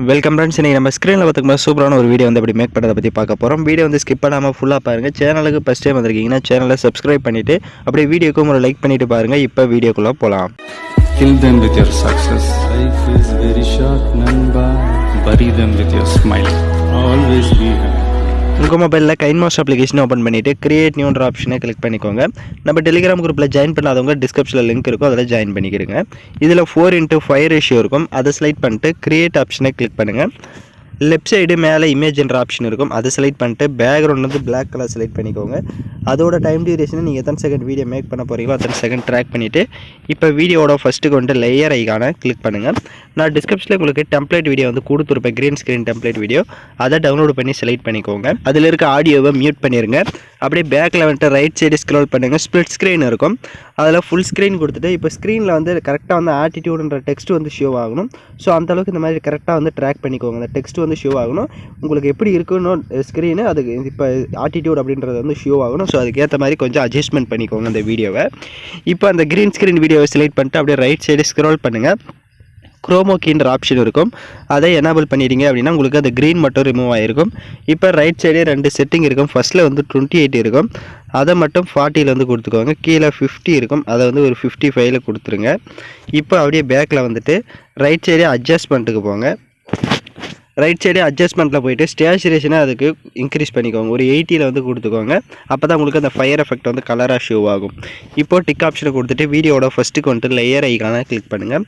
Welcome friends. இன்றைக்கி நம்ம ஸ்க்ரீனில் பார்த்துக்கும்போது சூப்பரான ஒரு வீடியோ வந்து அப்படி மேக் பண்ணுறதை பற்றி பார்க்க போகிறோம். வீடியோ வந்து ஸ்கிப் பண்ணாமல் ஃபுல்லாக பாருங்கள். சேனலுக்கு ஃபஸ்ட் டைம் வந்திருக்கீங்கன்னா சேனலை சப்ஸ்கிரைப் பண்ணிவிட்டு அப்படியே வீடியோக்கும் ஒரு லைக் பண்ணிவிட்டு பாருங்கள். இப்போ வீடியோக்குள்ளே போகலாம். Kill them with your success. Life is very short, Namba. Bury them with your smile. Always be happy. உங்கள் மொபைலில் கைன்மாஸ்டர் அப்ளிகேஷன் ஓப்பன் பண்ணிவிட்டு கிரியேட் நியூன்ற ஆப்ஷனை கிளிக் பண்ணிக்கோங்க. நம்ம டெலிகிராம் குரூப்பில் ஜாயின் பண்ணாதவங்க டிஸ்கிரிப்ஷனில் லிங்க் இருக்கும், அதில் ஜாயின் பண்ணிக்கிறங்க. இதில் 4:5 ரேஷியோ இருக்கும், அதை செலக்ட் பண்ணிட்டு கிரியேட் ஆப்ஷனை கிளிக் பண்ணுங்கள். லெஃப்ட் சைடு மேலே இமேஜ்ன்ற ஆப்ஷன் இருக்கும், அதை செலக்ட் பண்ணிட்டு பேக்ரவுண்ட் வந்து பிளாக் கலர் செலக்ட் பண்ணிக்கோங்க. அதோட டைம் டியூரேஷனை நீங்கள் எத்தனை செகண்ட் வீடியோ மேக் பண்ண போகிறீங்களோ அத்தனை செகண்ட் ட்ராக் பண்ணிவிட்டு இப்போ வீடியோட ஃபஸ்ட்டுக்கு வந்துட்டு லேயர் ஐக்கான கிளிக் பண்ணுங்கள். நான் டிஸ்கிரிப்ஷனில் உங்களுக்கு டெம்ப்ளேட் வீடியோ வந்து கொடுத்துருப்பேன், க்ரீன் ஸ்க்ரீன் டெம்ப்ளேட் வீடியோ, அதை டவுன்லோட் பண்ணி செலக்ட் பண்ணிக்கோங்க. அதில் இருக்க ஆடியோவை மியூட் பண்ணிடுங்க. அப்படியே பேக்கில் வந்துட்டு ரைட் சைடு ஸ்க்ரோல் பண்ணுங்கள், ஸ்ப்ளிட் ஸ்க்ரீன் இருக்கும், அதில் ஃபுல் ஸ்க்ரீன் கொடுத்துட்டு இப்போ ஸ்க்ரீனில் வந்து கரெக்டாக வந்து ஆட்டிடியூடுன்ற டெக்ஸ்ட் வந்து ஷோ ஆகணும். ஸோ அந்தளவுக்கு இந்த மாதிரி கரெக்டாக வந்து ட்ராக் பண்ணிக்கோங்க. அந்த டெக்ஸ்ட் வந்து ஷோ ஆகணும். உங்களுக்கு எப்படி இருக்கணும் ஸ்க்ரீனு, அதுக்கு இப்போ ஆட்டிடியூட் அப்படின்றது வந்து ஷோ ஆகணும். ஸோ அதுக்கேற்ற மாதிரி கொஞ்சம் அட்ஜஸ்ட்மெண்ட் பண்ணிக்கோங்க அந்த வீடியோவை. இப்போ அந்த க்ரீன் ஸ்க்ரீன் வீடியோவை செலக்ட் பண்ணிட்டு அப்படியே ரைட் சைடு ஸ்க்ரோல் பண்ணுங்கள். குரோமோ கீன்ற ஆப்ஷன் இருக்கும், அதை எனேபிள் பண்ணிடுங்க அப்படின்னா உங்களுக்கு அந்த க்ரீன் மட்டும் ரிமூவ் ஆகிருக்கும். இப்போ ரைட் சைடே 2 செட்டிங் இருக்கும். ஃபஸ்ட்டில் வந்து 28 இருக்கும், அதை மட்டும் 40 வந்து கொடுத்துக்கோங்க. கீழே 50 இருக்கும், அதை வந்து ஒரு 55 கொடுத்துருங்க. இப்போ அப்படியே பேக்கில் வந்துட்டு ரைட் சைடே அட்ஜஸ்ட்மெண்ட்டுக்கு போங்க. ரைட் சைடே அட்ஜஸ்ட்மெண்ட்டில் போய்ட்டு ஸ்டேச்சுரேஷனை அதுக்கு இன்க்ரீஸ் பண்ணிக்கோங்க, ஒரு 80 வந்து கொடுத்துக்கோங்க. அப்போ தான் உங்களுக்கு அந்த ஃபயர் எஃபெக்ட் வந்து கலராக ஷோ ஆகும். இப்போது டிக் ஆப்ஷனை கொடுத்துட்டு வீடியோட ஃபஸ்ட்டுக்கு வந்துட்டு லேயர் ஐக்கான கிளிக் பண்ணுங்கள்.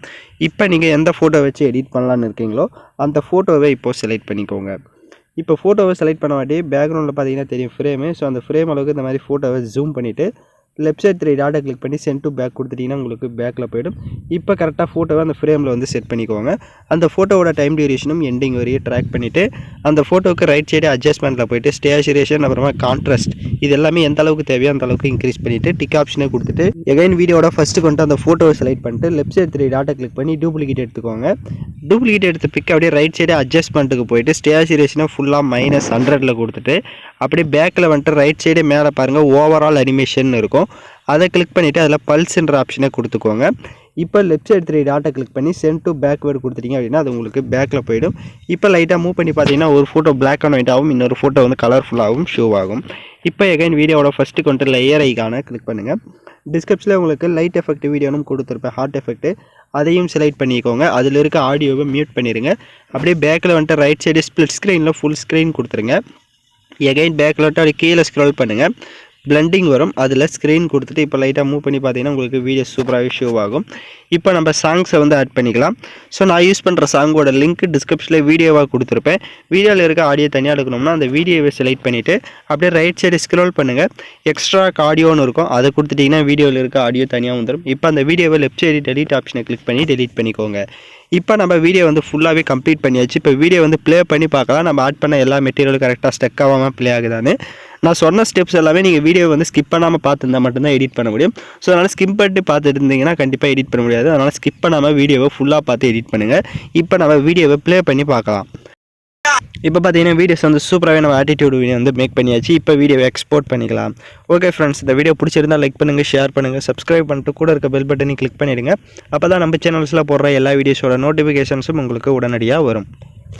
இப்போ நீங்கள் எந்த ஃபோட்டோ வச்சு எடிட் பண்ணலான்னு இருக்கீங்களோ அந்த ஃபோட்டோவை இப்போது செலக்ட் பண்ணிக்கோங்க. இப்போ ஃபோட்டோவை செலக்ட் பண்ண வாட்டி பேக்ரவுண்டில் பார்த்தீங்கன்னா தெரியும் ஃப்ரேமு. ஸோ அந்த ஃப்ரேம் அளவுக்கு இந்த மாதிரி ஃபோட்டோவை ஜூம் பண்ணிவிட்டு லெஃப்ட் சைட் 3 டாட்டை கிளிக் பண்ணி சென்ட் டு பேக் கொடுத்துட்டிங்கன்னா உங்களுக்கு பேக்கில் போய்டும். இப்போ கரெக்டாக ஃபோட்டோவை அந்த ஃப்ரேமில் வந்து செட் பண்ணிக்கோங்க. அந்த ஃபோட்டோவோட டைம் டியூரேஷனும் எண்டிங் வரையும் ட்ராக் பண்ணிவிட்டு அந்த ஃபோட்டோவுக்கு ரைட் சைடு அட்ஜஸ்ட்மெண்ட்டில் போய்ட்டு ஸ்டேச்சுரேஷன் அப்புறமா கான்ட்ராஸ்ட் இது எல்லாமே எந்த அளவுக்கு தேவையோ அந்த அளவுக்கு இன்க்ரீஸ் பண்ணிவிட்டு டிக் ஆப்ஷனை கொடுத்துட்டு எகைன் வீடியோட ஃபஸ்ட்டு கொண்டு அந்த ஃபோட்டோவை செலக்ட் பண்ணிட்டு லெஃப்ட் சைட் 3 டாட்டை கிளிக் பண்ணி டூப்ளிகேட் எடுத்துக்கோங்க. டூப்ளிகேட் எடுத்து பிக் அப்படியே ரைட் சைடு அட்ஜஸ்ட்மெண்ட்டுக்கு போய்ட்டு ஸ்டேச்சுரேஷனை ஃபுல்லாக -100 கொடுத்துட்டு அப்படியே பேக்கில் வந்துட்டு ரைட் சைடு மேலே பாருங்கள் ஓவரால் அனிமேஷன் இருக்கும், அதை கிளிக் பண்ணிவிட்டு அதில் பல்ஸ்ன்ற ஆப்ஷனை கொடுத்துக்கோங்க. இப்போ லெஃப்ட் சைடு 3 டாட்டை கிளிக் பண்ணி சென்ட் டு பேக்வேர்டு கொடுத்துட்டீங்க அப்படின்னா அது உங்களுக்கு பேக்கில் போய்டும். இப்போ லைட்டாக மூவ் பண்ணி பார்த்தீங்கன்னா ஒரு ஃபோட்டோ பிளாக் அண்ட் ஒயிட் ஆகும், இன்னொரு ஃபோட்டோ வந்து கலர்ஃபுல்லாகவும் ஷோ ஆகும். இப்போ எகைன் வீடியோட ஃபஸ்ட்டு கொண்டு லேயர் ஐக்கான கிளிக் பண்ணுங்கள். டிஸ்கிரிப்ஷனில் உங்களுக்கு லைட் எஃபெக்ட் வீடியோனும் கொடுத்துருப்பேன், ஹார்ட் எஃபெக்ட்டு, அதையும் செலக்ட் பண்ணிக்கோங்க. அதில் இருக்க ஆடியோவை மியூட் பண்ணிடுங்க. அப்படியே பேக்கில் வந்துட்டு ரைட் சைடு ஸ்ப்ளிட் ஸ்க்ரீனில் ஃபுல் ஸ்க்ரீன் கொடுத்துருங்க. எகைன் பேக்கில் வந்துட்டு அப்படியே கீழே ஸ்க்ரோல் பண்ணுங்கள், பிளண்டிங் வரும், அதில் ஸ்க்ரீன் கொடுத்துட்டு இப்போ லைட்டாக மூவ் பண்ணி பார்த்தீங்கன்னா உங்களுக்கு வீடியோ சூப்பராகவே ஷோ ஆகும். இப்போ நம்ம சாங்ஸை வந்து ஆட் பண்ணிக்கலாம். ஸோ நான் யூஸ் பண்ணுற சாங்கோட லிங்க் டிஸ்கிரிப்ஷனில் வீடியோவாக கொடுத்துருப்பேன். வீடியோவில் இருக்க ஆடியோ தனியாக எடுக்கணும்னா அந்த வீடியோவை செலக்ட் பண்ணிவிட்டு அப்படியே ரைட் சைடு ஸ்க்ரோல் பண்ணுங்கள், எக்ஸ்ட்ரா ஆடியோன்னு இருக்கும், அதை கொடுத்துட்டிங்கன்னா வீடியோவில் இருக்க ஆடியோ தனியாக வந்துடும். இப்போ அந்த வீடியோவை லெஃப்ட் சைடு டெலிட் ஆப்ஷனை கிளிக் பண்ணி டெலிட் பண்ணிக்கோங்க. இப்போ நம்ம வீடியோ வந்து ஃபுல்லாகவே கம்ப்ளீட் பண்ணியாச்சு. இப்போ வீடியோ வந்து ப்ளே பண்ணி பார்க்கலாம் நம்ம ஆட் பண்ண எல்லா மெட்டீரியலும் கரெக்டாக ஸ்டக் ஆகாமல் ப்ளே ஆகுதான்னு. நான் சொன்ன ஸ்டெப்ஸ் எல்லாமே நீங்கள் வீடியோ வந்து ஸ்கிப் பண்ணாமல் பார்த்துருந்தா மட்டும்தான் எடிட் பண்ண முடியும். ஸோ அதனால் ஸ்கிப் பண்ணிட்டு பார்த்துட்டு இருந்தீங்கன்னா கண்டிப்பாக எடிட் பண்ண முடியாது. அதனால் ஸ்கிப் பண்ணாமல் வீடியோவை ஃபுல்லாக பார்த்து எடிட் பண்ணுங்கள். இப்போ நம்ம வீடியோவை ப்ளே பண்ணி பார்க்கலாம். இப்போ பார்த்தீங்கன்னா வீடியோஸ் வந்து சூப்பராகவே நம்ம ஆட்டிடியூட் வீடியோ வந்து மேக் பண்ணியாச்சு. இப்போ வீடியோவை எக்ஸ்போர்ட் பண்ணிக்கலாம். ஓகே ஃப்ரெண்ட்ஸ், இந்த வீடியோ பிடிச்சிருந்தால் லைக் பண்ணுங்கள், ஷேர் பண்ணுங்கள், சப்ஸ்கிரைப் பண்ணிட்டு கூட இருக்க பெல் பட்டனை கிளிக் பண்ணிவிடுங்க. அப்போ தான் நம்ம சேனல்ஸில் போடுற எல்லா வீடியோஸோட நோட்டிஃபிகேஷன்ஸும் உங்களுக்கு உடனடியாக வரும்.